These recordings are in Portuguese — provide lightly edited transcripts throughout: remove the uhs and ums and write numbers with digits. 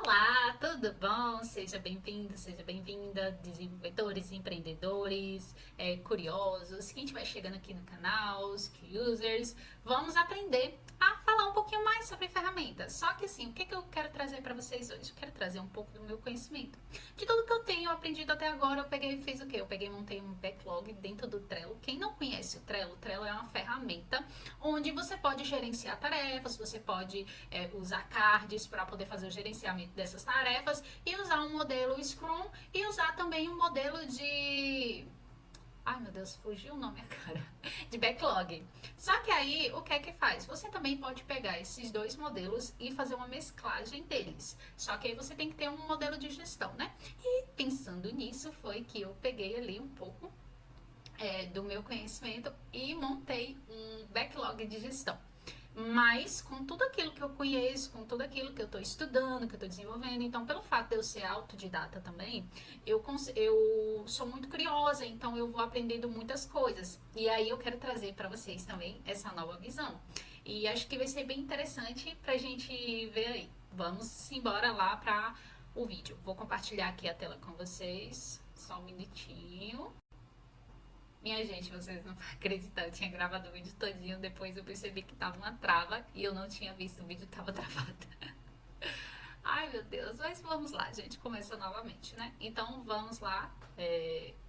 Olá, tudo bom? Seja bem-vindo, seja bem-vinda, desenvolvedores, empreendedores, curiosos, quem estiver chegando aqui no canal, os key users, vamos aprender a falar um pouquinho mais sobre ferramentas. Só que assim, o que eu quero trazer para vocês hoje? Eu quero trazer um pouco do meu conhecimento. De tudo que eu tenho aprendido até agora, eu peguei e fiz o quê? Eu peguei e montei um backlog dentro do Trello. Quem não conhece o Trello é uma ferramenta onde você pode gerenciar tarefas, você pode usar cards para poder fazer o gerenciamento dessas tarefas e usar um modelo Scrum e usar também um modelo de... Ai meu Deus, fugiu o nome, cara. De backlog. Só que aí, o que é que faz? Você também pode pegar esses dois modelos e fazer uma mesclagem deles. Só que aí você tem que ter um modelo de gestão, né? E pensando nisso, foi que eu peguei ali um pouco do meu conhecimento e montei um backlog de gestão. Mas com tudo aquilo que eu conheço, com tudo aquilo que eu estou estudando, que eu estou desenvolvendo, então pelo fato de eu ser autodidata também, eu sou muito curiosa, então eu vou aprendendo muitas coisas. E aí eu quero trazer para vocês também essa nova visão. E acho que vai ser bem interessante para a gente ver aí. Vamos embora lá para o vídeo. Vou compartilhar aqui a tela com vocês, só um minutinho. Minha gente, vocês não vão acreditar, eu tinha gravado o vídeo todinho, depois eu percebi que tava uma trava e eu não tinha visto, o vídeo tava travado. Ai meu Deus, mas vamos lá, gente, começa novamente, né? Então vamos lá,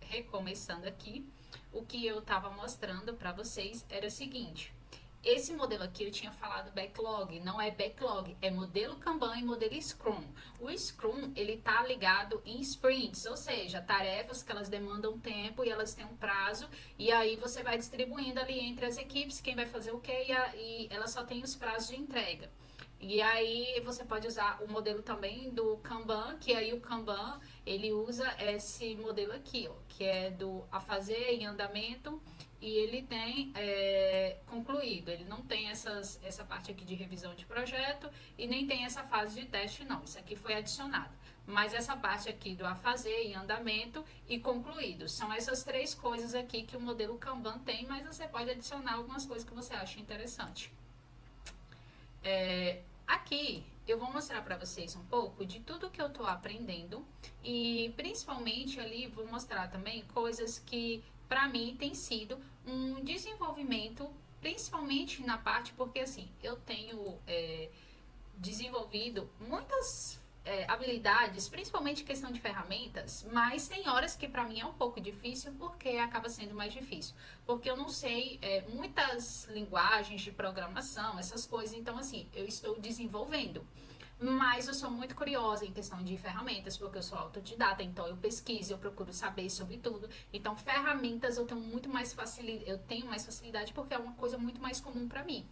recomeçando aqui. O que eu tava mostrando pra vocês era o seguinte: esse modelo aqui eu tinha falado backlog, não é backlog, é modelo Kanban e modelo Scrum. O Scrum, ele tá ligado em sprints, ou seja, tarefas que elas demandam tempo e elas têm um prazo, e aí você vai distribuindo ali entre as equipes quem vai fazer o quê e ela só tem os prazos de entrega. E aí você pode usar o modelo também do Kanban, que aí o Kanban, ele usa esse modelo aqui, ó, que é do a fazer em andamento, e ele tem concluído. Ele não tem essa parte aqui de revisão de projeto e nem tem essa fase de teste, não. Isso aqui foi adicionado. Mas essa parte aqui do a fazer em andamento e concluído. São essas três coisas aqui que o modelo Kanban tem, mas você pode adicionar algumas coisas que você acha interessante. Aqui eu vou mostrar para vocês um pouco de tudo que eu tô aprendendo e principalmente ali vou mostrar também coisas que para mim tem sido um desenvolvimento, principalmente na parte porque assim eu tenho desenvolvido muitas habilidades, principalmente questão de ferramentas, mas tem horas que para mim é um pouco difícil porque acaba sendo mais difícil, porque eu não sei muitas linguagens de programação, essas coisas, então assim, eu estou desenvolvendo. Mas eu sou muito curiosa em questão de ferramentas, porque eu sou autodidata, então eu pesquiso, eu procuro saber sobre tudo. Então, ferramentas eu tenho muito mais facilidade, eu tenho mais facilidade porque é uma coisa muito mais comum para mim.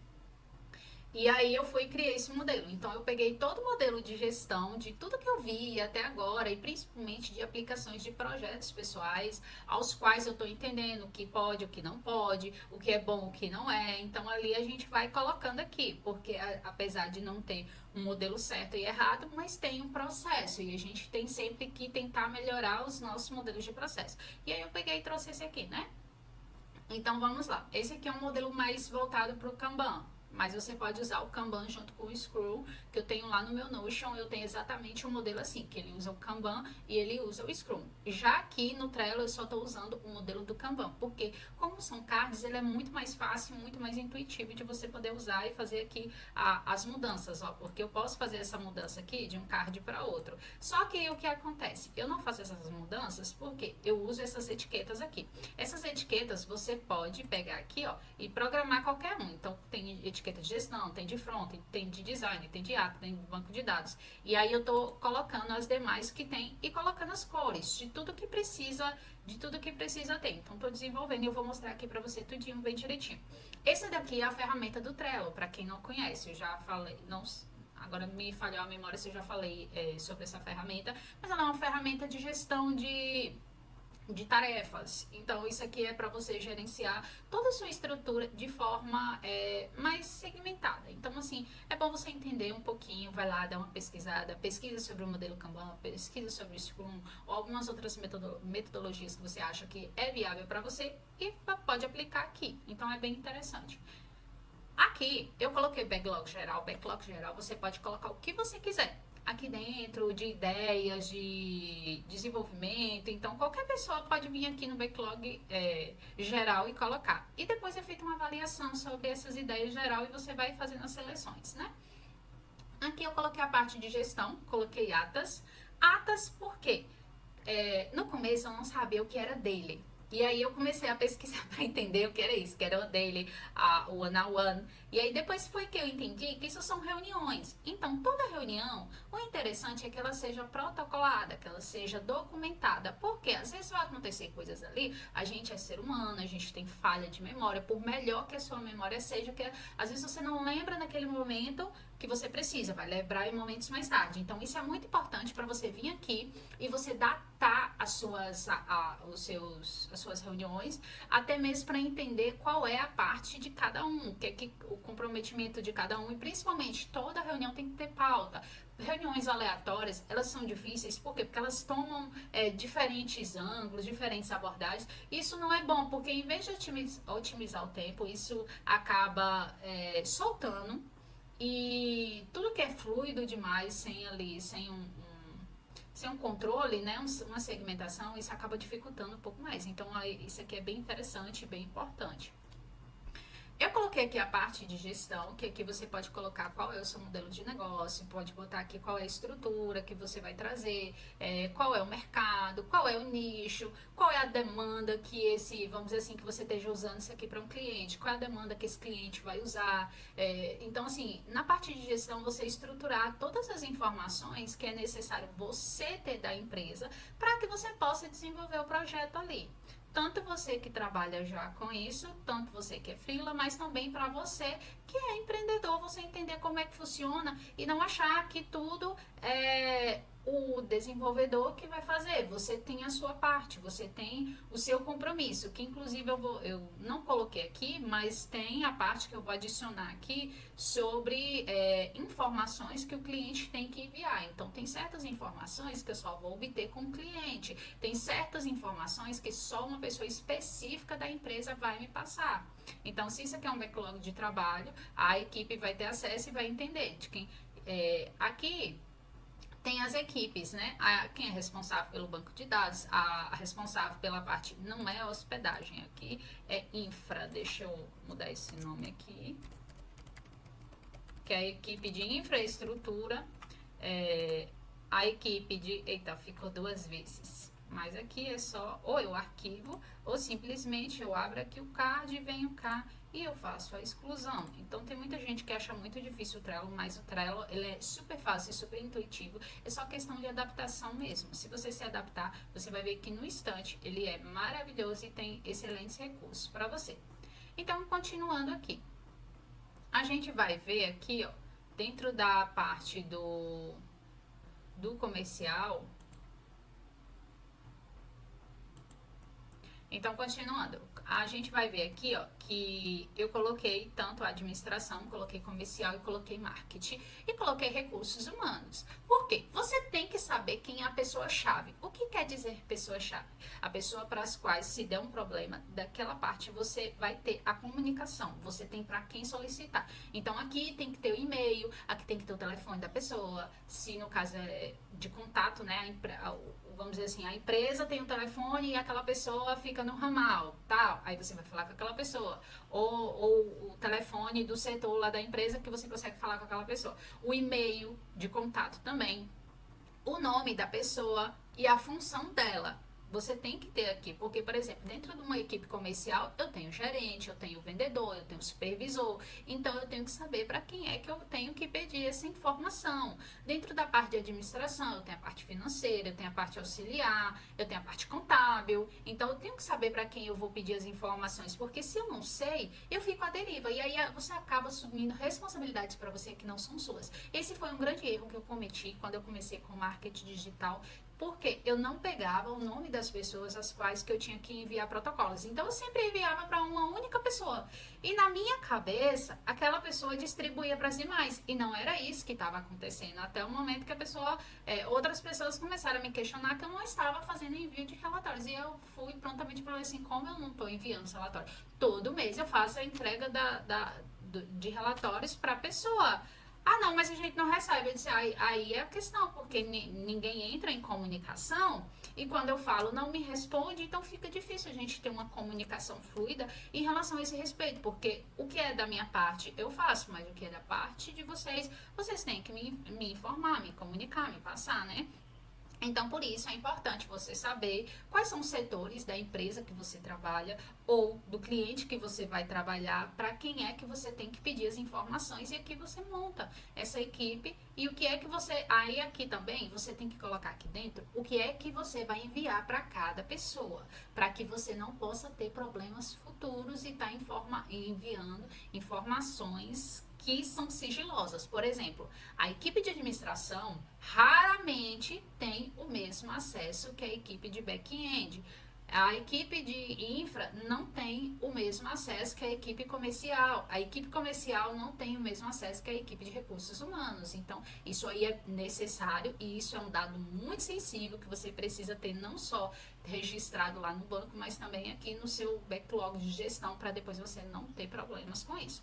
E aí eu fui e criei esse modelo. Então eu peguei todo o modelo de gestão de tudo que eu vi até agora e principalmente de aplicações de projetos pessoais, aos quais eu estou entendendo o que pode, o que não pode, o que é bom, o que não é. Então ali a gente vai colocando aqui, porque apesar de não ter um modelo certo e errado, mas tem um processo e a gente tem sempre que tentar melhorar os nossos modelos de processo. E aí eu peguei e trouxe esse aqui, né? Então vamos lá. Esse aqui é um modelo mais voltado para o Kanban. Mas você pode usar o Kanban junto com o Scrum, que eu tenho lá no meu Notion, eu tenho exatamente um modelo assim, que ele usa o Kanban e ele usa o Scrum. Já aqui no Trello eu só estou usando o modelo do Kanban, porque como são cards, ele é muito mais fácil, muito mais intuitivo de você poder usar e fazer aqui as mudanças, ó, porque eu posso fazer essa mudança aqui de um card para outro. Só que o que acontece? Eu não faço essas mudanças porque eu uso essas etiquetas aqui. Essas etiquetas você pode pegar aqui, ó, e programar qualquer um. Então tem etiqueta de gestão, tem de front, tem de design, tem de app, tem de banco de dados. E aí eu tô colocando as demais que tem e colocando as cores de tudo que precisa, ter. Então tô desenvolvendo e eu vou mostrar aqui para você tudinho bem direitinho. Esse daqui é a ferramenta do Trello, para quem não conhece, eu já falei, não agora me falhou a memória se eu já falei sobre essa ferramenta, mas ela é uma ferramenta de gestão de tarefas. Então isso aqui é para você gerenciar toda a sua estrutura de forma mais segmentada. Então assim, é bom você entender um pouquinho, vai lá, dá uma pesquisada, pesquisa sobre o modelo Kanban, pesquisa sobre o Scrum ou algumas outras metodologias que você acha que é viável para você e pode aplicar aqui. Então é bem interessante. Aqui eu coloquei backlog geral você pode colocar o que você quiser. aqui dentro de ideias, de desenvolvimento. Então, qualquer pessoa pode vir aqui no backlog geral e colocar. E depois é feita uma avaliação sobre essas ideias geral e você vai fazendo as seleções, né? Aqui eu coloquei a parte de gestão, coloquei atas. Atas por quê? No começo eu não sabia o que era daily. E aí eu comecei a pesquisar para entender o que era isso, que era o daily, o one-on-one. E aí depois foi que eu entendi que isso são reuniões. Então, toda reunião, o interessante é que ela seja protocolada, que ela seja documentada. Porque às vezes vai acontecer coisas ali, a gente é ser humano, a gente tem falha de memória, por melhor que a sua memória seja, que às vezes você não lembra naquele momento que você precisa, vai lembrar em momentos mais tarde. Então, isso é muito importante para você vir aqui e você datar as suas reuniões, até mesmo para entender qual é a parte de cada um, o comprometimento de cada um, e principalmente toda reunião tem que ter pauta. Reuniões aleatórias, elas são difíceis, por quê? Porque elas tomam diferentes ângulos, diferentes abordagens. Isso não é bom, porque em vez de otimizar o tempo, isso acaba soltando. E tudo que é fluido demais, sem um controle, né, uma segmentação, isso acaba dificultando um pouco mais. Então, isso aqui é bem interessante, bem importante. Eu coloquei aqui a parte de gestão, que aqui você pode colocar qual é o seu modelo de negócio, pode botar aqui qual é a estrutura que você vai trazer, qual é o mercado, qual é o nicho, qual é a demanda que vamos dizer assim, que você esteja usando isso aqui para um cliente, qual é a demanda que esse cliente vai usar. Então, assim, na parte de gestão, você estruturar todas as informações que é necessário você ter da empresa para que você possa desenvolver o projeto ali. Tanto você que trabalha já com isso, tanto você que é freela, mas também para você que é empreendedor, você entender como é que funciona e não achar que tudo é o desenvolvedor que vai fazer. Você tem a sua parte, você tem o seu compromisso, que inclusive eu não coloquei aqui, mas tem a parte que eu vou adicionar aqui sobre informações que o cliente tem que enviar. Então, tem certas informações que eu só vou obter com o cliente, tem certas informações que só uma pessoa específica da empresa vai me passar. Então, se isso aqui é um backlog de trabalho, a equipe vai ter acesso e vai entender de quem aqui. Tem as equipes, né? Quem é responsável pelo banco de dados, a responsável pela parte não é hospedagem aqui, é infra. Deixa eu mudar esse nome aqui. Que é a equipe de infraestrutura, a equipe de... Eita, ficou duas vezes. Mas aqui é só, ou eu arquivo, ou simplesmente eu abro aqui o card, venho cá e eu faço a exclusão. Então, tem muita gente que acha muito difícil o Trello, mas o Trello, ele é super fácil, super intuitivo. É só questão de adaptação mesmo. Se você se adaptar, você vai ver que no instante ele é maravilhoso e tem excelentes recursos para você. Então, continuando aqui. A gente vai ver aqui, ó, dentro da parte do comercial. Então, continuando, a gente vai ver aqui, ó, que eu coloquei tanto a administração, coloquei comercial e coloquei marketing e coloquei recursos humanos. Por quê? Você tem que saber quem é a pessoa-chave. O que quer dizer pessoa-chave? A pessoa para as quais, se der um problema daquela parte, você vai ter a comunicação, você tem para quem solicitar. Então, aqui tem que ter o e-mail, aqui tem que ter o telefone da pessoa, se no caso é de contato, né, vamos dizer assim, a empresa tem um telefone e aquela pessoa fica no ramal, tal. Aí você vai falar com aquela pessoa. Ou o telefone do setor lá da empresa que você consegue falar com aquela pessoa. O e-mail de contato também. O nome da pessoa e a função dela. Você tem que ter aqui, porque, por exemplo, dentro de uma equipe comercial, eu tenho gerente, eu tenho vendedor, eu tenho supervisor, então eu tenho que saber para quem é que eu tenho que pedir essa informação. Dentro da parte de administração, eu tenho a parte financeira, eu tenho a parte auxiliar, eu tenho a parte contábil, então eu tenho que saber para quem eu vou pedir as informações, porque se eu não sei, eu fico à deriva, e aí você acaba assumindo responsabilidades para você que não são suas. Esse foi um grande erro que eu cometi quando eu comecei com marketing digital, porque eu não pegava o nome das pessoas às quais que eu tinha que enviar protocolos. Então, eu sempre enviava para uma única pessoa. E na minha cabeça, aquela pessoa distribuía para as demais. E não era isso que estava acontecendo. Até o momento que outras pessoas começaram a me questionar que eu não estava fazendo envio de relatórios. E eu fui prontamente e falei assim, como eu não estou enviando esse relatório? Todo mês eu faço a entrega de relatórios para a pessoa. Ah, não, mas a gente não recebe. Eu disse, aí é a questão, porque ninguém entra em comunicação e quando eu falo não me responde, então fica difícil a gente ter uma comunicação fluida em relação a esse respeito, porque o que é da minha parte eu faço, mas o que é da parte de vocês, vocês têm que me informar, me comunicar, me passar, né? Então, por isso é importante você saber quais são os setores da empresa que você trabalha ou do cliente que você vai trabalhar, para quem é que você tem que pedir as informações e aqui você monta essa equipe e o que é que você. Aí, aqui também, você tem que colocar aqui dentro o que é que você vai enviar para cada pessoa, para que você não possa ter problemas futuros e estar enviando informações que são sigilosas. Por exemplo, a equipe de administração raramente tem o mesmo acesso que a equipe de back-end. A equipe de infra não tem o mesmo acesso que a equipe comercial. A equipe comercial não tem o mesmo acesso que a equipe de recursos humanos. Então, isso aí é necessário e isso é um dado muito sensível que você precisa ter não só registrado lá no banco, mas também aqui no seu backlog de gestão para depois você não ter problemas com isso.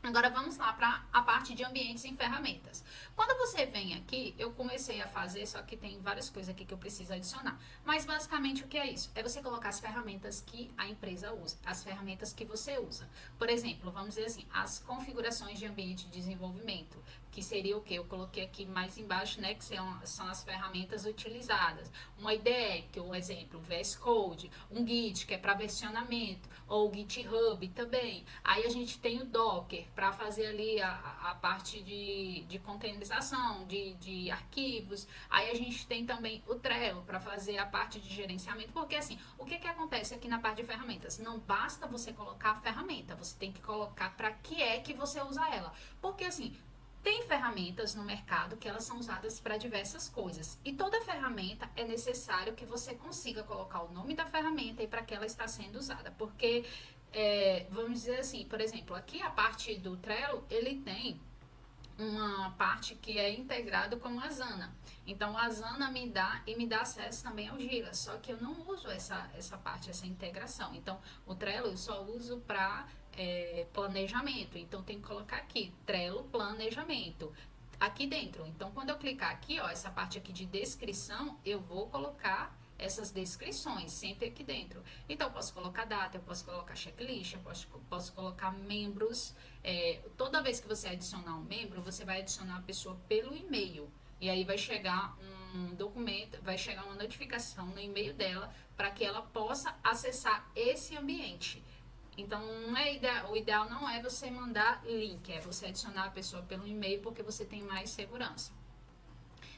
Agora vamos lá para a parte de ambientes e ferramentas. Quando você vem aqui, eu comecei a fazer, só que tem várias coisas aqui que eu preciso adicionar. Mas basicamente o que é isso? É você colocar as ferramentas que a empresa usa, as ferramentas que você usa. Por exemplo, vamos dizer assim, as configurações de ambiente de desenvolvimento, que seria o que? Eu coloquei aqui mais embaixo, né, que são as ferramentas utilizadas. Uma IDE, que é o exemplo, VS Code, um Git, que é para versionamento, ou o GitHub também. Aí a gente tem o Docker, para fazer ali a parte de containerização, de arquivos. Aí a gente tem também o Trello, para fazer a parte de gerenciamento. Porque assim, o que acontece aqui na parte de ferramentas? Não basta você colocar a ferramenta, você tem que colocar para que é que você usa ela. Porque assim, tem ferramentas no mercado que elas são usadas para diversas coisas. E toda ferramenta é necessário que você consiga colocar o nome da ferramenta e para que ela está sendo usada. Porque, vamos dizer assim, por exemplo, aqui a parte do Trello, ele tem uma parte que é integrado com a Asana. Então, a Asana me dá acesso também ao Gira, só que eu não uso essa parte, essa integração. Então, o Trello eu só uso para planejamento. Então, tem que colocar aqui, Trello Planejamento. Aqui dentro. Então, quando eu clicar aqui, ó, essa parte aqui de descrição, eu vou colocar essas descrições sempre aqui dentro. Então, eu posso colocar data, eu posso colocar checklist, eu posso colocar membros. Toda vez que você adicionar um membro, você vai adicionar a pessoa pelo e-mail. E aí vai chegar um documento, vai chegar uma notificação no e-mail dela para que ela possa acessar esse ambiente. Então, o ideal não é você mandar link, é você adicionar a pessoa pelo e-mail porque você tem mais segurança.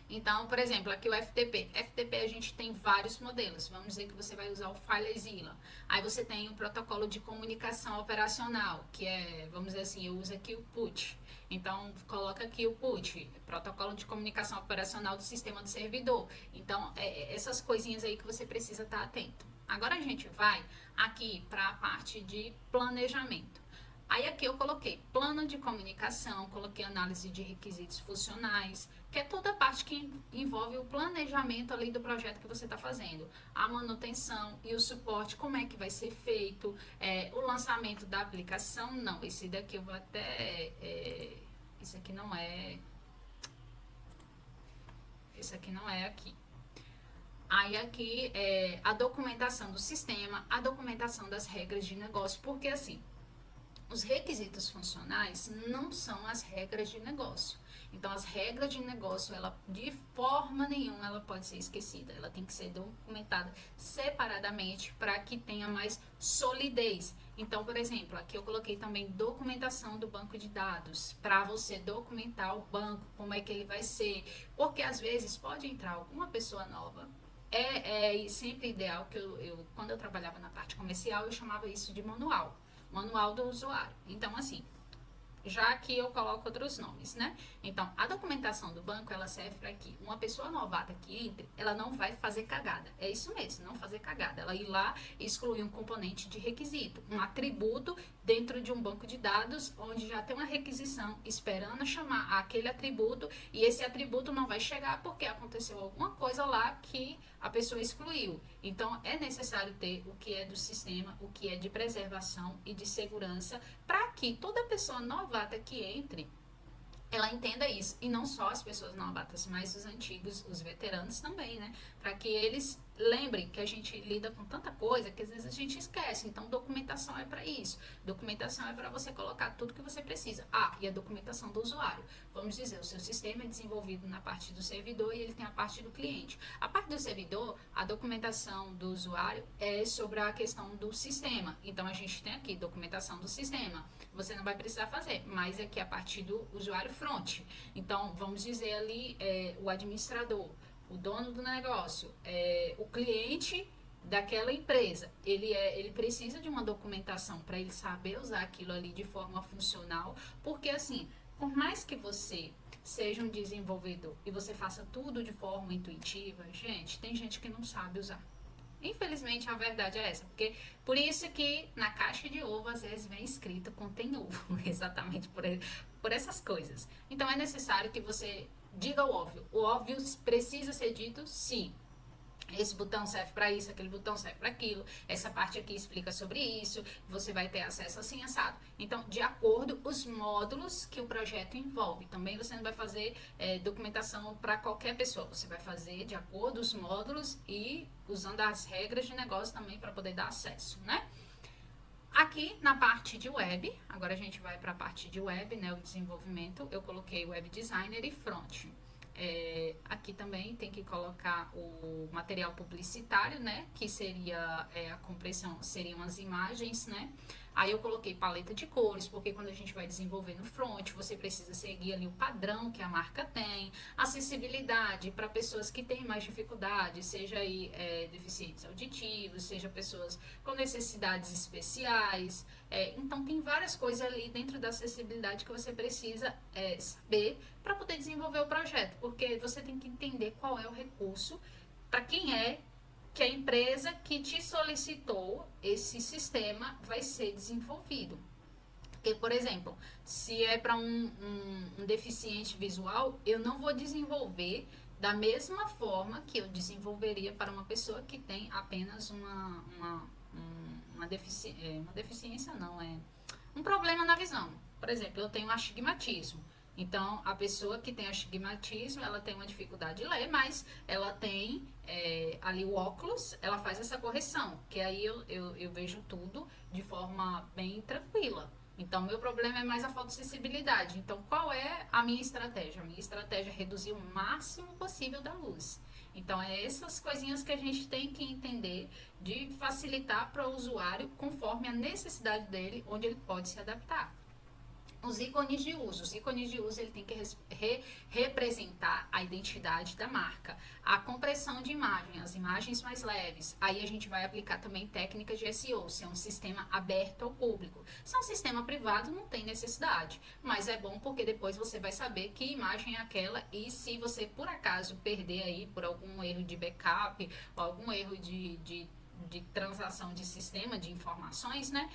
Então, por exemplo, aqui o FTP. FTP a gente tem vários modelos. Vamos dizer que você vai usar o FileZilla. Aí você tem o protocolo de comunicação operacional, que é, vamos dizer assim, eu uso aqui o PUT. Então, coloca aqui o PUT, protocolo de comunicação operacional do sistema do servidor. Então, essas coisinhas aí que você precisa estar atento. Agora a gente vai aqui para a parte de planejamento. Aí aqui eu coloquei plano de comunicação, coloquei análise de requisitos funcionais, que é toda a parte que envolve o planejamento ali do projeto que você está fazendo. A manutenção e o suporte, como é que vai ser feito, o lançamento da aplicação, não, esse daqui eu vou até, esse aqui não é, esse aqui não é aqui. Aí aqui a documentação do sistema, a documentação das regras de negócio, porque assim, os requisitos funcionais não são as regras de negócio. Então, as regras de negócio, ela de forma nenhuma ela pode ser esquecida. Ela tem que ser documentada separadamente para que tenha mais solidez. Então, por exemplo, aqui eu coloquei também documentação do banco de dados, para você documentar o banco, como é que ele vai ser. Porque às vezes pode entrar alguma pessoa nova. É sempre ideal que quando eu trabalhava na parte comercial, eu chamava isso de manual do usuário. Então, assim, já aqui eu coloco outros nomes, né? Então, a documentação do banco, ela serve para que uma pessoa novata que entre, ela não vai fazer cagada. É isso mesmo, não fazer cagada. Ela ir lá e excluir um componente de requisito, um atributo dentro de um banco de dados, onde já tem uma requisição esperando chamar aquele atributo, e esse atributo não vai chegar porque aconteceu alguma coisa lá que a pessoa excluiu. Então, é necessário ter o que é do sistema, o que é de preservação e de segurança, para que toda pessoa novata que entre, ela entenda isso. E não só as pessoas novatas, mas os antigos, os veteranos também, né? Para que eles lembrem que a gente lida com tanta coisa que às vezes a gente esquece. Então, documentação é para isso. Documentação é para você colocar tudo que você precisa. Ah, e a documentação do usuário. Vamos dizer, o seu sistema é desenvolvido na parte do servidor e ele tem a parte do cliente. A parte do servidor, a documentação do usuário é sobre a questão do sistema. Então, a gente tem aqui documentação do sistema. Você não vai precisar fazer, mas aqui a parte do usuário front. Então, vamos dizer ali, o administrador, o dono do negócio, o cliente daquela empresa, ele precisa de uma documentação para ele saber usar aquilo ali de forma funcional, porque assim, por mais que você seja um desenvolvedor e você faça tudo de forma intuitiva, gente, tem gente que não sabe usar. Infelizmente a verdade é essa, porque por isso que na caixa de ovo às vezes vem escrito contém ovo, exatamente por essas coisas. Então é necessário que você diga o óbvio. O óbvio precisa ser dito, sim. Esse botão serve para isso, aquele botão serve para aquilo, essa parte aqui explica sobre isso, você vai ter acesso assim assado. Então, de acordo os módulos que o projeto envolve. Também você não vai fazer documentação para qualquer pessoa, você vai fazer de acordo os módulos e usando as regras de negócio também para poder dar acesso, né? Aqui na parte de web, agora a gente vai para a parte de web, né, o desenvolvimento, eu coloquei web designer e front. Aqui também tem que colocar o material publicitário, né, que seria a compressão, seriam as imagens, né. Aí eu coloquei paleta de cores, porque quando a gente vai desenvolver no front, você precisa seguir ali o padrão que a marca tem, acessibilidade para pessoas que têm mais dificuldade, seja aí deficientes auditivos, seja pessoas com necessidades especiais. Então tem várias coisas ali dentro da acessibilidade que você precisa saber para poder desenvolver o projeto, porque você tem que entender qual é o recurso, para quem que a empresa que te solicitou esse sistema vai ser desenvolvido. Porque, por exemplo, se é para um deficiente visual, eu não vou desenvolver da mesma forma que eu desenvolveria para uma pessoa que tem apenas uma deficiência, não, um problema na visão. Por exemplo, eu tenho astigmatismo. Então, a pessoa que tem astigmatismo, ela tem uma dificuldade de ler, mas ela tem ali o óculos, ela faz essa correção, que aí eu vejo tudo de forma bem tranquila. Então, meu problema é mais a fotossensibilidade. Então, qual é a minha estratégia? A minha estratégia é reduzir o máximo possível da luz. Então, é essas coisinhas que a gente tem que entender de facilitar para o usuário conforme a necessidade dele, onde ele pode se adaptar. Os ícones de uso. Os ícones de uso ele tem que representar a identidade da marca. A compressão de imagem, as imagens mais leves. Aí a gente vai aplicar também técnicas de SEO, se é um sistema aberto ao público. Se é um sistema privado, não tem necessidade. Mas é bom porque depois você vai saber que imagem é aquela e se você por acaso perder aí por algum erro de backup ou algum erro de transação de sistema de informações, né?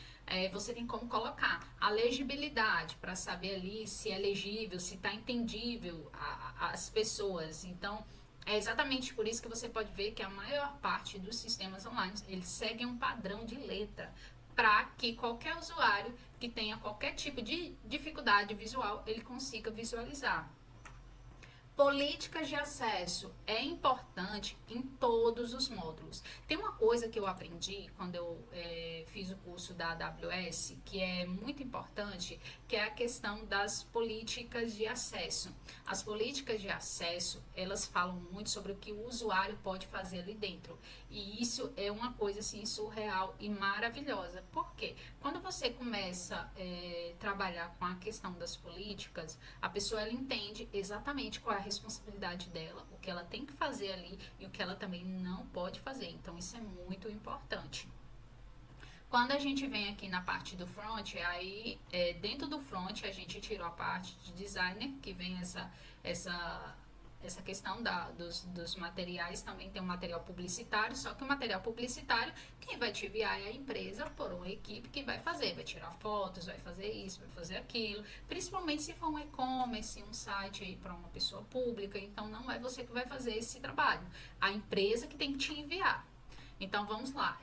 Você tem como colocar a legibilidade para saber ali se é legível, se está entendível às pessoas. Então, é exatamente por isso que você pode ver que a maior parte dos sistemas online, eles seguem um padrão de letra para que qualquer usuário que tenha qualquer tipo de dificuldade visual, ele consiga visualizar. Políticas de acesso é importante em todos os módulos. Tem uma coisa que eu aprendi quando eu fiz o curso da AWS, que é muito importante, que é a questão das políticas de acesso. As políticas de acesso, elas falam muito sobre o que o usuário pode fazer ali dentro. E isso é uma coisa assim surreal e maravilhosa. Por quê? Quando você começa a trabalhar com a questão das políticas, a pessoa ela entende exatamente qual é a responsabilidade dela, o que ela tem que fazer ali e o que ela também não pode fazer. Então isso é muito importante. Quando a gente vem aqui na parte do front, aí dentro do front a gente tirou a parte de designer, que vem essa questão dos materiais, também tem um material publicitário, só que o material publicitário, quem vai te enviar é a empresa por uma equipe que vai fazer, vai tirar fotos, vai fazer isso, vai fazer aquilo, principalmente se for um e-commerce, um site para uma pessoa pública, então não é você que vai fazer esse trabalho, a empresa que tem que te enviar. Então vamos lá,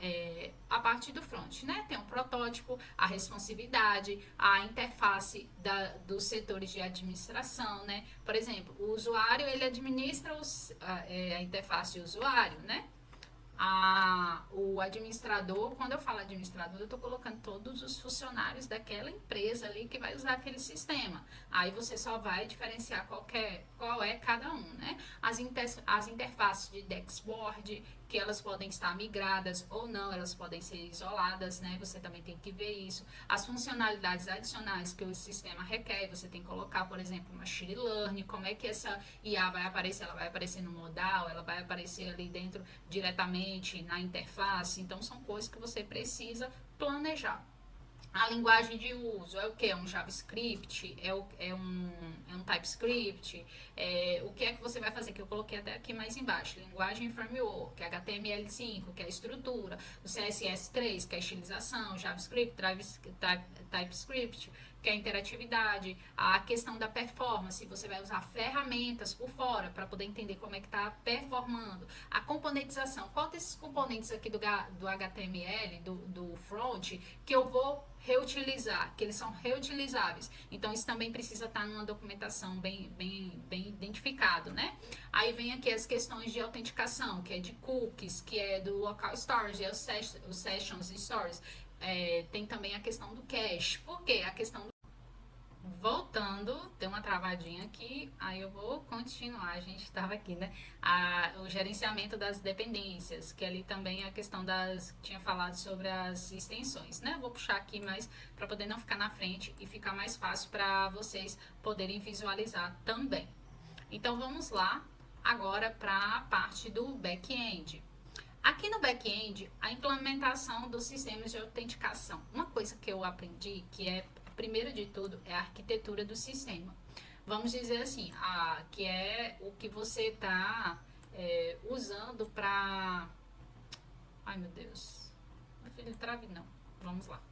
a parte do front, né? Tem um protótipo, a responsividade, a interface dos setores de administração, né? Por exemplo, o usuário ele administra a interface do usuário, né? O administrador, quando eu falo administrador, eu estou colocando todos os funcionários daquela empresa ali que vai usar aquele sistema. Aí você só vai diferenciar qual é cada um, né? As interfaces de dashboard, que elas podem estar migradas ou não, elas podem ser isoladas, né? Você também tem que ver isso. As funcionalidades adicionais que o sistema requer, você tem que colocar, por exemplo, machine learning, como é que essa IA vai aparecer? Ela vai aparecer no modal, ela vai aparecer ali dentro diretamente na interface. Então, são coisas que você precisa planejar. A linguagem de uso é o que? É um JavaScript? É um TypeScript? O que é que você vai fazer? Que eu coloquei até aqui mais embaixo. Linguagem framework, HTML5, que é a estrutura, o CSS3, que é a estilização, JavaScript, TypeScript, que é a interatividade, a questão da performance, você vai usar ferramentas por fora para poder entender como é que está performando. A componentização, qual desses componentes aqui do HTML, do front, que eu vou reutilizar, que eles são reutilizáveis. Então, isso também precisa estar numa documentação bem identificado, né? Aí vem aqui as questões de autenticação, que é de cookies, que é do local storage, é os sessions stores. Tem também a questão do cache. Por quê? A questão voltando, tem uma travadinha aqui, aí eu vou continuar, a gente estava aqui, né? O gerenciamento das dependências, que ali também é a questão tinha falado sobre as extensões, né? Vou puxar aqui mais para poder não ficar na frente e ficar mais fácil para vocês poderem visualizar também. Então vamos lá agora para a parte do back-end. Aqui no back-end, a implementação dos sistemas de autenticação. Uma coisa que eu aprendi, que é primeiro de tudo, é a arquitetura do sistema. Vamos dizer assim, que é o que você está usando para... Ai, meu Deus. Meu filho trave, não. Vamos lá.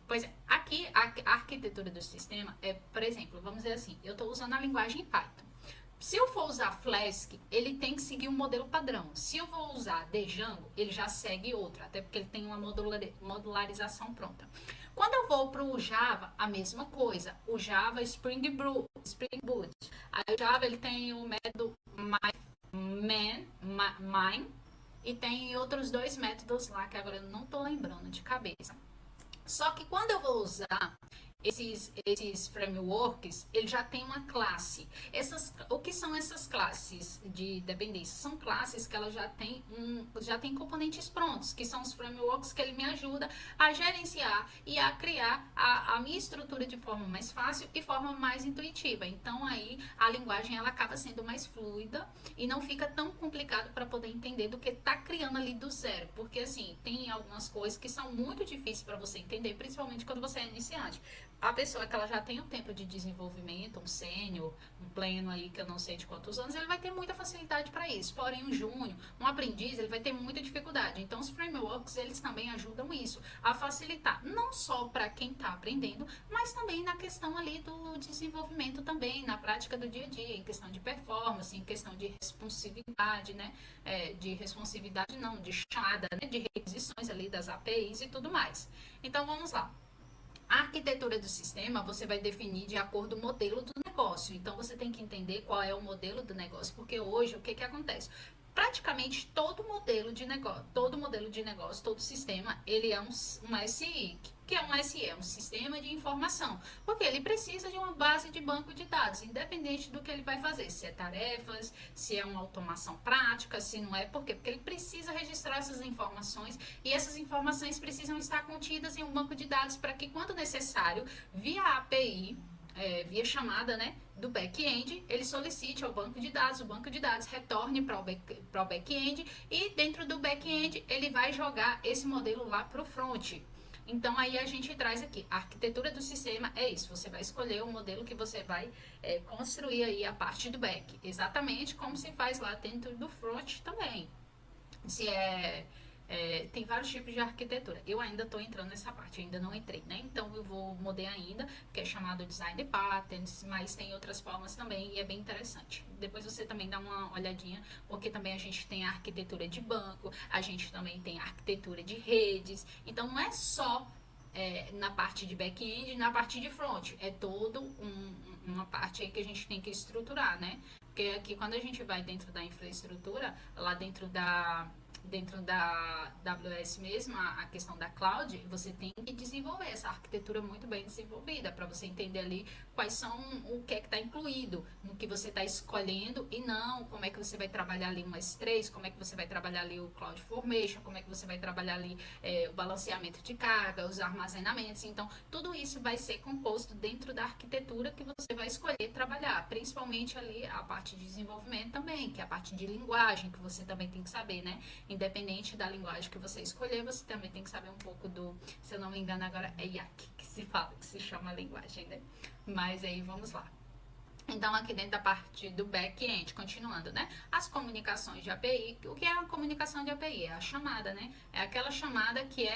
Pois é, aqui a arquitetura do sistema é, por exemplo, vamos dizer assim, eu estou usando a linguagem Python. Se eu for usar Flask, ele tem que seguir um modelo padrão. Se eu vou usar Django, ele já segue outro, até porque ele tem uma modularização pronta. Quando eu vou para o Java, a mesma coisa. O Java Spring Boot. Aí o Java ele tem o método mine e tem outros dois métodos lá que agora eu não estou lembrando de cabeça. Só que quando eu vou usar esses frameworks, ele já tem uma classe. O que são essas classes de dependência? São classes que elas já tem componentes prontos, que são os frameworks que ele me ajuda a gerenciar e a criar a minha estrutura de forma mais fácil e forma mais intuitiva. Então aí a linguagem ela acaba sendo mais fluida e não fica tão complicado para poder entender do que está criando ali do zero, porque assim, tem algumas coisas que são muito difíceis para você entender, principalmente quando você é iniciante. A pessoa que ela já tem um tempo de desenvolvimento, um sênior, um pleno aí, que eu não sei de quantos anos, ele vai ter muita facilidade para isso. Porém, um júnior, um aprendiz, ele vai ter muita dificuldade. Então, os frameworks, eles também ajudam isso, a facilitar. Não só para quem está aprendendo, mas também na questão ali do desenvolvimento também, na prática do dia a dia, em questão de performance, em questão de responsividade, né? De chamada, né? De requisições ali das APIs e tudo mais. Então, vamos lá. A arquitetura do sistema você vai definir de acordo com o modelo do negócio. Então você tem que entender qual é o modelo do negócio, porque hoje o que acontece? Praticamente todo modelo de negócio, todo sistema, ele é um SI. O que é um SI? É um sistema de informação, porque ele precisa de uma base de banco de dados, independente do que ele vai fazer, se é tarefas, se é uma automação prática, se não é, por quê? Porque ele precisa registrar essas informações e essas informações precisam estar contidas em um banco de dados para que, quando necessário, via API, via chamada, né, do back-end, ele solicite ao banco de dados, o banco de dados retorne para o back-end e dentro do back-end ele vai jogar esse modelo lá para o front. Então aí a gente traz aqui, a arquitetura do sistema é isso, você vai escolher o modelo que você vai construir aí a parte do back, exatamente como se faz lá dentro do front também. Se é Tem vários tipos de arquitetura. Eu ainda estou entrando nessa parte, ainda não entrei, né? Então eu vou mudar ainda, que é chamado Design Patterns, mas tem outras formas também e é bem interessante. Depois você também dá uma olhadinha, porque também a gente tem a arquitetura de banco, a gente também tem a arquitetura de redes. Então não é só na parte de back-end e na parte de front. É todo uma parte aí que a gente tem que estruturar, né? Porque aqui quando a gente vai dentro da infraestrutura, lá dentro da AWS mesmo, a questão da cloud, você tem que desenvolver essa arquitetura muito bem desenvolvida para você entender ali quais são o que é que está incluído no que você está escolhendo e não como é que você vai trabalhar ali um S3, como é que você vai trabalhar ali o CloudFormation, como é que você vai trabalhar ali o balanceamento de carga, os armazenamentos. Então, tudo isso vai ser composto dentro da arquitetura que você vai escolher trabalhar, principalmente ali a parte de desenvolvimento também, que é a parte de linguagem, que você também tem que saber, né? Independente da linguagem que você escolher, você também tem que saber um pouco do, se eu não me engano agora é YAC que se fala, que se chama a linguagem, né? Mas aí vamos lá. Então, aqui dentro da parte do back-end, continuando, né? As comunicações de API. O que é a comunicação de API? É a chamada, né? É aquela chamada que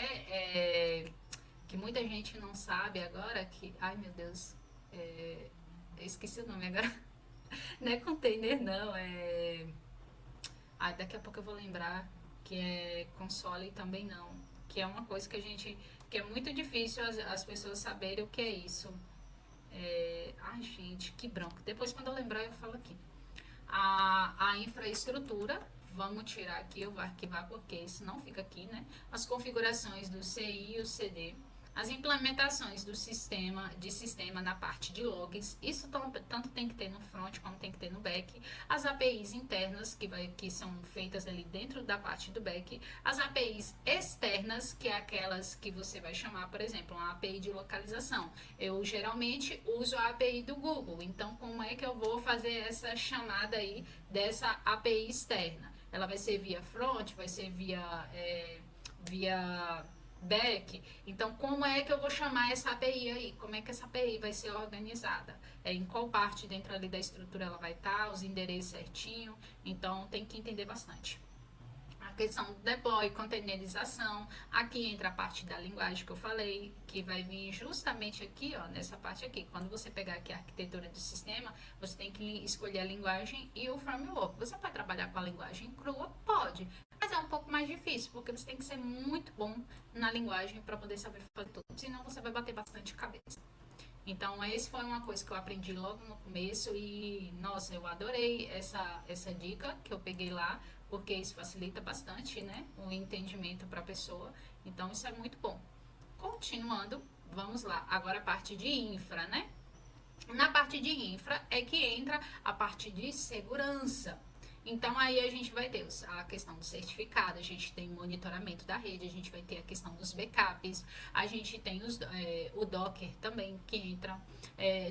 que muita gente não sabe agora, que... Ai, meu Deus. Eu esqueci o nome agora. Não é container, não. Daqui a pouco eu vou lembrar que é console também não. Que é uma coisa que a gente... Que é muito difícil as pessoas saberem o que é isso. Ai, gente, que branco. Depois, quando eu lembrar, eu falo aqui. A infraestrutura, vamos tirar aqui, eu vou arquivar porque isso não fica aqui, né? As configurações do CI e o CD. As implementações do sistema na parte de logs, isso tanto tem que ter no front como tem que ter no back. As APIs internas, que são feitas ali dentro da parte do back. As APIs externas, que é aquelas que você vai chamar, por exemplo, uma API de localização. Eu geralmente uso a API do Google, então como é que eu vou fazer essa chamada aí dessa API externa? Ela vai ser via front, vai ser via back. Então, como é que eu vou chamar essa API aí? Como é que essa API vai ser organizada? Em qual parte dentro ali da estrutura ela vai estar, os endereços certinho. Então, tem que entender bastante. A questão do deploy, containerização. Aqui entra a parte da linguagem que eu falei, que vai vir justamente aqui, ó, nessa parte aqui. Quando você pegar aqui a arquitetura do sistema, você tem que escolher a linguagem e o framework. Você pode trabalhar com a linguagem crua? Pode. Mas é um pouco mais difícil, porque você tem que ser muito bom na linguagem para poder saber fazer tudo. Senão você vai bater bastante cabeça. Então, esse foi uma coisa que eu aprendi logo no começo e, nossa, eu adorei essa dica que eu peguei lá, porque isso facilita bastante, né, o entendimento para a pessoa. Então, isso é muito bom. Continuando, vamos lá. Agora a parte de infra, né? Na parte de infra é que entra a parte de segurança. Então, aí a gente vai ter a questão do certificado, a gente tem monitoramento da rede, a gente vai ter a questão dos backups, a gente tem o Docker também que entra,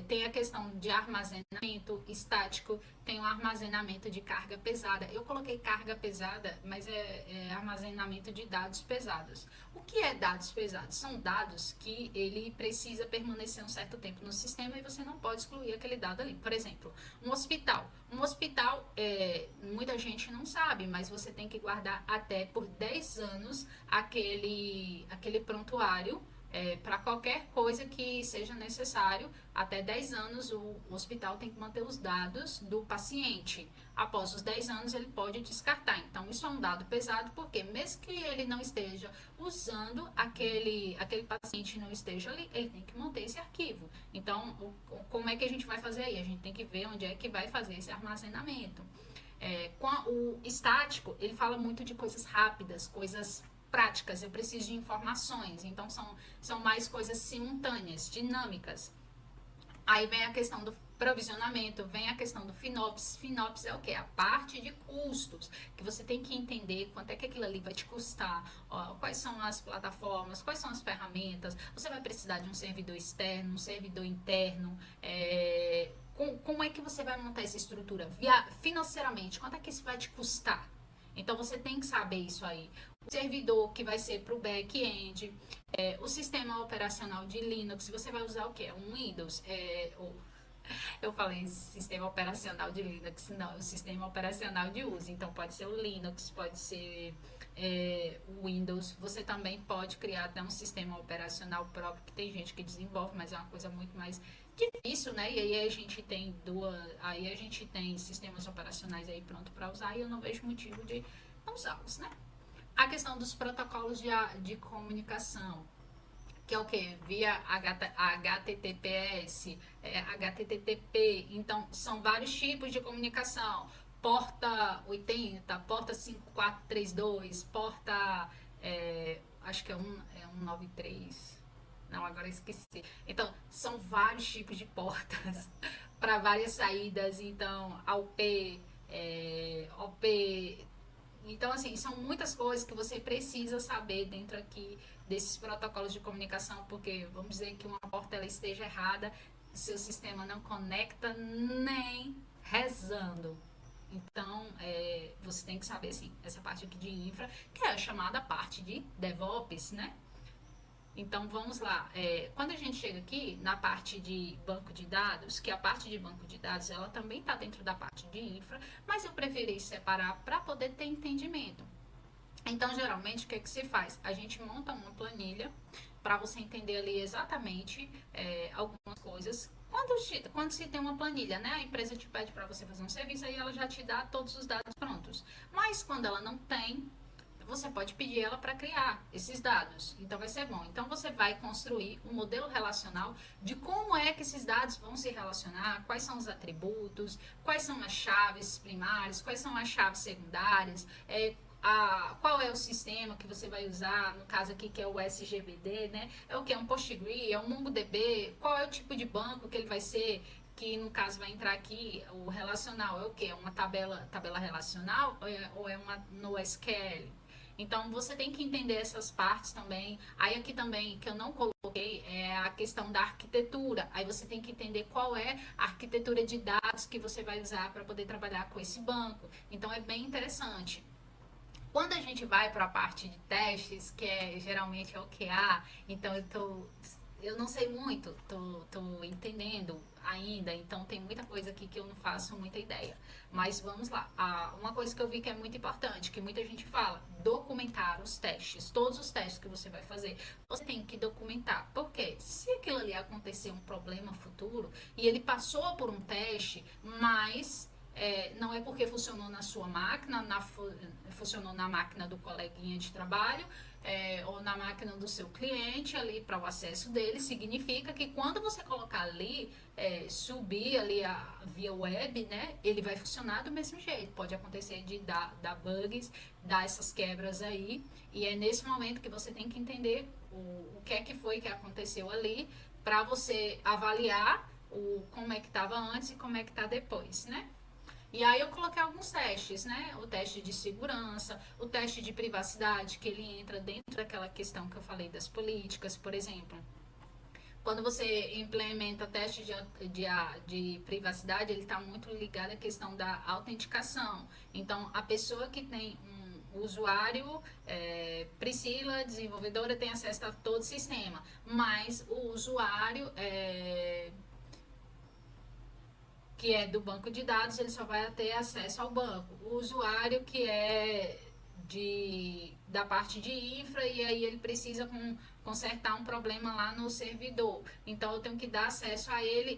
tem a questão de armazenamento estático, tem o armazenamento de carga pesada. Eu coloquei carga pesada, mas é armazenamento de dados pesados. O que é dados pesados? São dados que ele precisa permanecer um certo tempo no sistema e você não pode excluir aquele dado ali. Por exemplo, um hospital. Um hospital, muita gente não sabe, mas você tem que guardar até por 10 anos aquele prontuário para qualquer coisa que seja necessário. Até 10 anos o hospital tem que manter os dados do paciente. Após os 10 anos ele pode descartar. Então isso é um dado pesado, porque mesmo que ele não esteja usando, aquele paciente não esteja ali, ele tem que manter esse arquivo. Então como é que a gente vai fazer aí? A gente tem que ver onde é que vai fazer esse armazenamento. O estático, ele fala muito de coisas rápidas, coisas práticas, eu preciso de informações, então são mais coisas simultâneas, dinâmicas. Aí vem a questão do provisionamento, vem a questão do FinOps. FinOps é o que? A parte de custos, que você tem que entender quanto é que aquilo ali vai te custar, quais são as plataformas, quais são as ferramentas, você vai precisar de um servidor externo, um servidor interno, como é que você vai montar essa estrutura? Financeiramente, quanto é que isso vai te custar? Então você tem que saber isso aí. O servidor que vai ser para o back-end, o sistema operacional de Linux, você vai usar o que? Um Windows, Eu falei sistema operacional de Linux, não, é o sistema operacional de uso. Então pode ser o Linux, pode ser o Windows. Você também pode criar até um sistema operacional próprio, que tem gente que desenvolve, mas é uma coisa muito mais difícil, né? E aí a gente tem aí a gente tem sistemas operacionais aí pronto para usar e eu não vejo motivo de não usá-los, né? A questão dos protocolos de comunicação, que é o que? Via HTTPS, HTTP. Então, são vários tipos de comunicação. Porta 80, porta 5432, porta, acho que é 193. Não, agora esqueci. Então, são vários tipos de portas para várias saídas. Então, AUP, OP. Então, assim, são muitas coisas que você precisa saber dentro aqui desses protocolos de comunicação, porque vamos dizer que uma porta ela esteja errada, seu sistema não conecta nem rezando. Então, você tem que saber, sim, essa parte aqui de infra, que é a chamada parte de DevOps, né? Então vamos lá. Quando a gente chega aqui na parte de banco de dados, que a parte de banco de dados ela também está dentro da parte de infra, mas eu preferi separar para poder ter entendimento. Então, geralmente, o que, que se faz? A gente monta uma planilha para você entender ali exatamente algumas coisas. Quando se tem uma planilha, né? A empresa te pede para você fazer um serviço, aí ela já te dá todos os dados prontos. Mas quando ela não tem, você pode pedir ela para criar esses dados. Então vai ser bom. Então você vai construir um modelo relacional de como é que esses dados vão se relacionar, quais são os atributos, quais são as chaves primárias, quais são as chaves secundárias, qual é o sistema que você vai usar, no caso aqui que é o SGBD, né? É o que? É um PostgreSQL, é um MongoDB, qual é o tipo de banco que ele vai ser, que no caso vai entrar aqui, o relacional é o que? É uma tabela relacional ou é uma NoSQL? Então você tem que entender essas partes também. Aí aqui também que eu não coloquei é a questão da arquitetura. Aí você tem que entender qual é a arquitetura de dados que você vai usar para poder trabalhar com esse banco. Então é bem interessante. Quando a gente vai para a parte de testes, que geralmente é o QA, então eu não sei muito, tô entendendo ainda, então tem muita coisa aqui que eu não faço muita ideia. Mas vamos lá. Uma coisa que eu vi que é muito importante, que muita gente fala, documentar os testes. Todos os testes que você vai fazer, você tem que documentar. Porque se aquilo ali acontecer um problema futuro e ele passou por um teste, mas não é porque funcionou na sua máquina, funcionou na máquina do coleguinha de trabalho, ou na máquina do seu cliente ali para o acesso dele, significa que quando você colocar ali, subir ali via web, né, ele vai funcionar do mesmo jeito. Pode acontecer de dar bugs, dar essas quebras aí, e é nesse momento que você tem que entender o que é que foi que aconteceu ali, para você avaliar como é que estava antes e como é que está depois, né? E aí eu coloquei alguns testes, né? O teste de segurança, o teste de privacidade, que ele entra dentro daquela questão que eu falei das políticas, por exemplo. Quando você implementa teste de privacidade, ele está muito ligado à questão da autenticação. Então, a pessoa que tem um usuário, Priscila, desenvolvedora, tem acesso a todo o sistema, mas o usuário que é do banco de dados, ele só vai ter acesso ao banco. O usuário que é da parte de infra, e aí ele precisa consertar um problema lá no servidor. Então eu tenho que dar acesso a ele,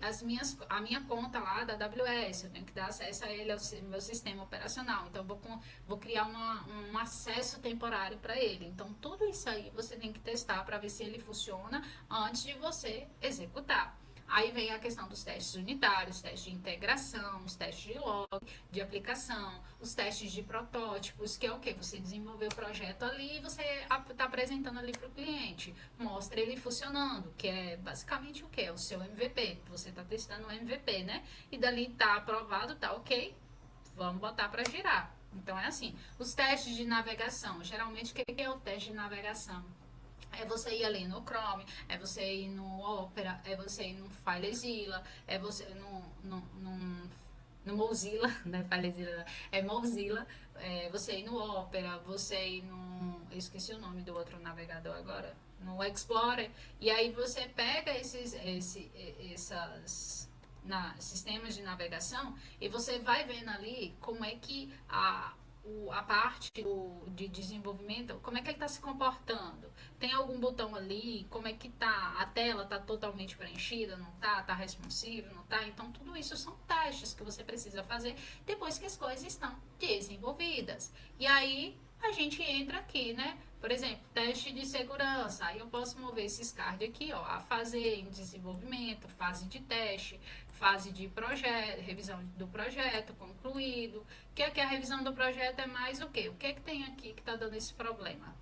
a minha conta lá da AWS, eu tenho que dar acesso a ele ao meu sistema operacional. Então eu vou criar um acesso temporário para ele. Então tudo isso aí você tem que testar para ver se ele funciona antes de você executar. Aí vem a questão dos testes unitários, testes de integração, os testes de log, de aplicação, os testes de protótipos, que é o que? Você desenvolveu o projeto ali e você está apresentando ali para o cliente. Mostra ele funcionando, que é basicamente o que? É o seu MVP. Você está testando o MVP, né? E dali está aprovado, tá ok, vamos botar para girar. Então é assim. Os testes de navegação. Geralmente, o que é o teste de navegação? É você ir ali no Chrome, é você ir no Opera, é você ir no FileZilla, é você no Mozilla, né? FileZilla é Mozilla, você ir no Opera, você ir no. Eu esqueci o nome do outro navegador agora, no Explorer, e aí você pega essas sistemas de navegação, e você vai vendo ali como é que a parte de desenvolvimento, como é que ele está se comportando. Tem algum botão ali, como é que tá, a tela está totalmente preenchida, não tá, tá responsivo, não tá. Então tudo isso são testes que você precisa fazer depois que as coisas estão desenvolvidas. E aí a gente entra aqui, né? Por exemplo, teste de segurança. Aí eu posso mover esses cards aqui, ó, a fazer em desenvolvimento, fase de teste, fase de projeto, revisão do projeto, concluído. O que é que a revisão do projeto é mais o quê? O que é que tem aqui que está dando esse problema?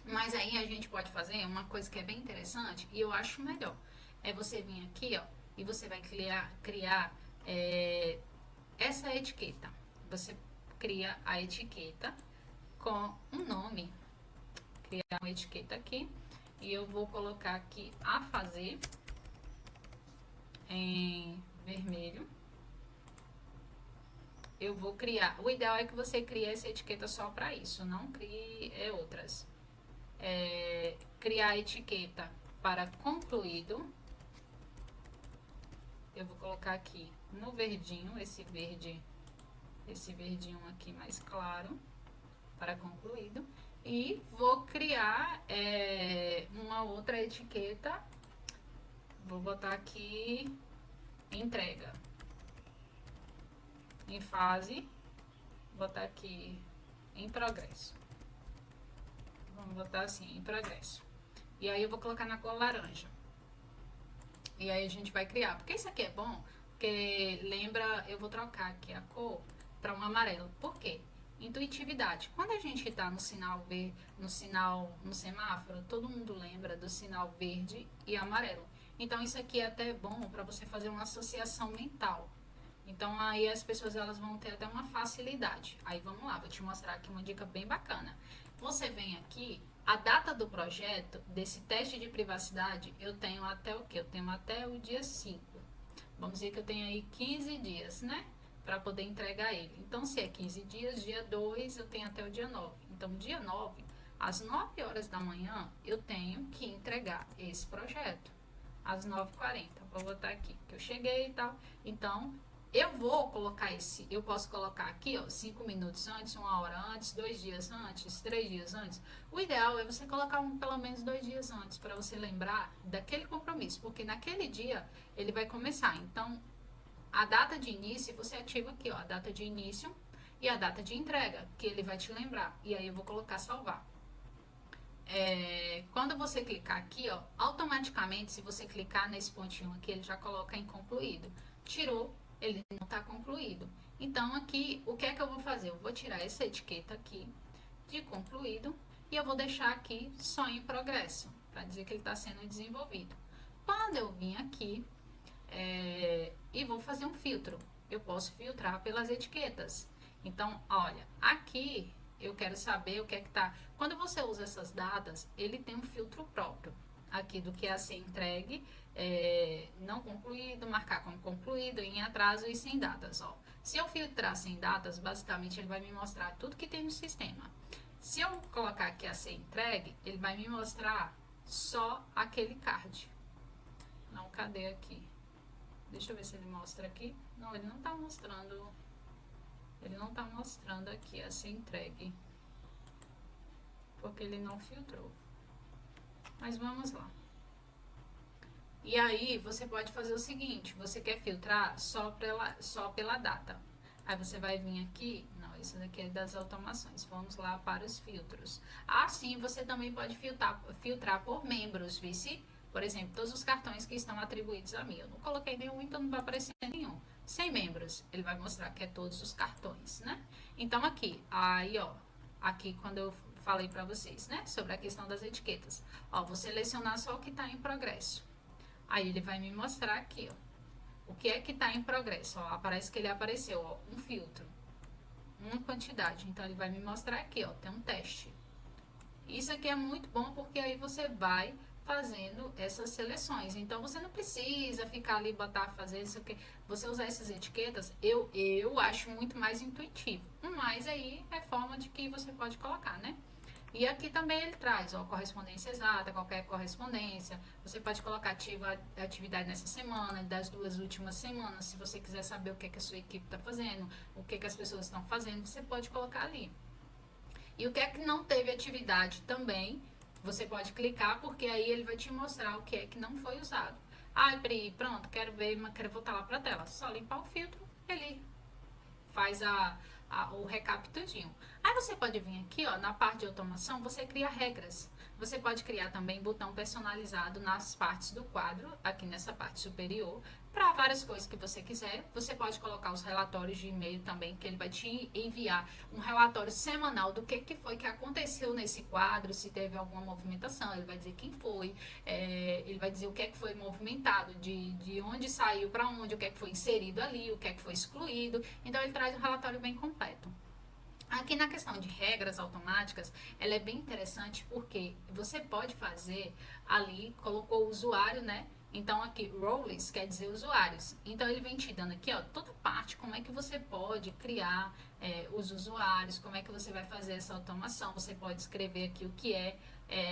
Mas aí a gente pode fazer uma coisa que é bem interessante e eu acho melhor. É você vir aqui, ó, e você vai criar essa etiqueta. Você cria a etiqueta com um nome. Criar uma etiqueta aqui. E eu vou colocar aqui a fazer em vermelho. Eu vou criar. O ideal é que você crie essa etiqueta só para isso. Não crie outras. Criar a etiqueta para concluído. Eu vou colocar aqui no verdinho, esse verdinho aqui mais claro, para concluído. E vou criar uma outra etiqueta. Vou botar aqui entrega. Em fase. Vou botar aqui em progresso. Vamos botar assim, em progresso. E aí eu vou colocar na cor laranja. E aí a gente vai criar. Porque isso aqui é bom, porque lembra, eu vou trocar aqui a cor para um amarelo. Por quê? Intuitividade. Quando a gente está no semáforo, todo mundo lembra do sinal verde e amarelo. Então isso aqui é até bom para você fazer uma associação mental. Então aí as pessoas elas vão ter até uma facilidade. Aí vamos lá, vou te mostrar aqui uma dica bem bacana. Você vem aqui, a data do projeto, desse teste de privacidade, eu tenho até o quê? Eu tenho até o dia 5. Vamos dizer que eu tenho aí 15 dias, né? Para poder entregar ele. Então, se é 15 dias, dia 2, eu tenho até o dia 9. Então, dia 9, às 9 horas da manhã, eu tenho que entregar esse projeto. Às 9h40. Vou botar aqui, que eu cheguei e tal. Então, eu vou colocar eu posso colocar aqui, ó, 5 minutos antes, 1 hora antes, 2 dias antes, 3 dias antes. O ideal é você colocar pelo menos 2 dias antes, para você lembrar daquele compromisso, porque naquele dia ele vai começar. Então, a data de início, você ativa aqui, ó, a data de início e a data de entrega, que ele vai te lembrar. E aí eu vou colocar salvar. Quando você clicar aqui, ó, automaticamente, se você clicar nesse pontinho aqui, ele já coloca em concluído. Tirou, ele não está concluído. Então, aqui, o que é que eu vou fazer? Eu vou tirar essa etiqueta aqui de concluído e eu vou deixar aqui só em progresso, para dizer que ele está sendo desenvolvido. Quando eu vim aqui e vou fazer um filtro, eu posso filtrar pelas etiquetas. Então, olha, aqui eu quero saber o que é que tá. Quando você usa essas datas, ele tem um filtro próprio aqui do que é a ser entregue, não concluído, marcar como concluído, em atraso e sem datas, ó. Se eu filtrar sem datas, basicamente ele vai me mostrar tudo que tem no sistema. Se eu colocar aqui a ser entregue, ele vai me mostrar só aquele card. Não, cadê aqui? Deixa eu ver se ele mostra aqui. Não, ele não tá mostrando. Ele não tá mostrando aqui a ser entregue. Porque ele não filtrou. Mas vamos lá. E aí, você pode fazer o seguinte. Você quer filtrar só pela data. Aí você vai vir aqui. Não, isso daqui é das automações. Vamos lá para os filtros. Assim, você também pode filtrar por membros, vice? Por exemplo, todos os cartões que estão atribuídos a mim. Eu não coloquei nenhum, então não vai aparecer nenhum. 100 membros, ele vai mostrar que é todos os cartões, né? Então aqui, aí ó, aqui quando eu falei pra vocês, né? Sobre a questão das etiquetas. Ó, vou selecionar só o que tá em progresso. Aí ele vai me mostrar aqui, ó. O que é que tá em progresso? Ó, aparece que ele apareceu, ó, um filtro. Uma quantidade. Então ele vai me mostrar aqui, ó, tem um teste. Isso aqui é muito bom porque aí você vai fazendo essas seleções. Então você não precisa ficar ali, fazer isso aqui. Você usar essas etiquetas, eu acho muito mais intuitivo. Mas aí é forma de que você pode colocar, né? E aqui também ele traz, ó, correspondência exata, qualquer correspondência. Você pode colocar ativa atividade nessa semana, das 2 últimas semanas. Se você quiser saber o que, que a sua equipe está fazendo, o que, que as pessoas estão fazendo, você pode colocar ali. E o que é que não teve atividade também, você pode clicar, porque aí ele vai te mostrar o que é que não foi usado. Ai, Pri, pronto, quero ver, mas quero voltar lá para a tela. Só limpar o filtro, ele faz o recap tudinho. Aí você pode vir aqui, ó, na parte de automação, você cria regras. Você pode criar também botão personalizado nas partes do quadro, aqui nessa parte superior, para várias coisas que você quiser. Você pode colocar os relatórios de e-mail também, que ele vai te enviar um relatório semanal do que foi que aconteceu nesse quadro, se teve alguma movimentação, ele vai dizer quem foi, ele vai dizer o que é que foi movimentado, de onde saiu para onde, o que é que foi inserido ali, o que é que foi excluído. Então ele traz um relatório bem completo. Aqui na questão de regras automáticas, ela é bem interessante porque você pode fazer ali, colocou o usuário, né? Então aqui, roles quer dizer usuários. Então ele vem te dando aqui, ó, toda parte, como é que você pode criar os usuários, como é que você vai fazer essa automação. Você pode escrever aqui o que é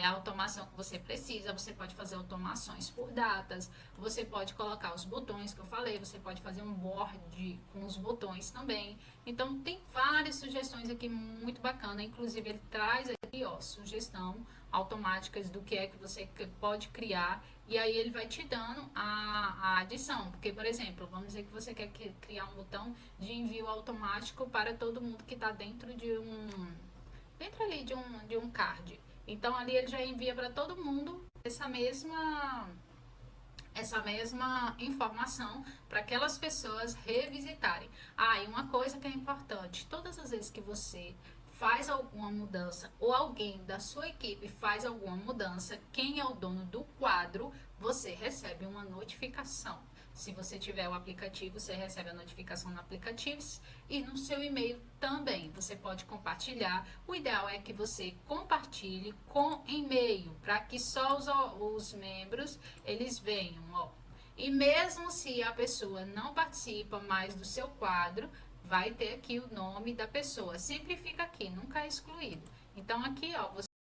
a automação que você precisa, você pode fazer automações por datas, você pode colocar os botões que eu falei, você pode fazer um board com os botões também. Então tem várias sugestões aqui muito bacana, inclusive ele traz aqui, ó, sugestão automáticas do que é que você pode criar e aí ele vai te dando a adição, porque por exemplo, vamos dizer que você quer criar um botão de envio automático para todo mundo que está dentro ali de um card. Então ali ele já envia para todo mundo essa mesma informação para aquelas pessoas revisitarem. Ah, e uma coisa que é importante, todas as vezes que você faz alguma mudança ou alguém da sua equipe faz alguma mudança, quem é o dono do quadro, você recebe uma notificação. Se você tiver o aplicativo, você recebe a notificação no aplicativo e no seu e-mail também. Você pode compartilhar. O ideal é que você compartilhe com e-mail, para que só os membros eles venham, ó. E mesmo se a pessoa não participa mais do seu quadro, vai ter aqui o nome da pessoa. Sempre fica aqui, nunca é excluído. Então aqui, ó,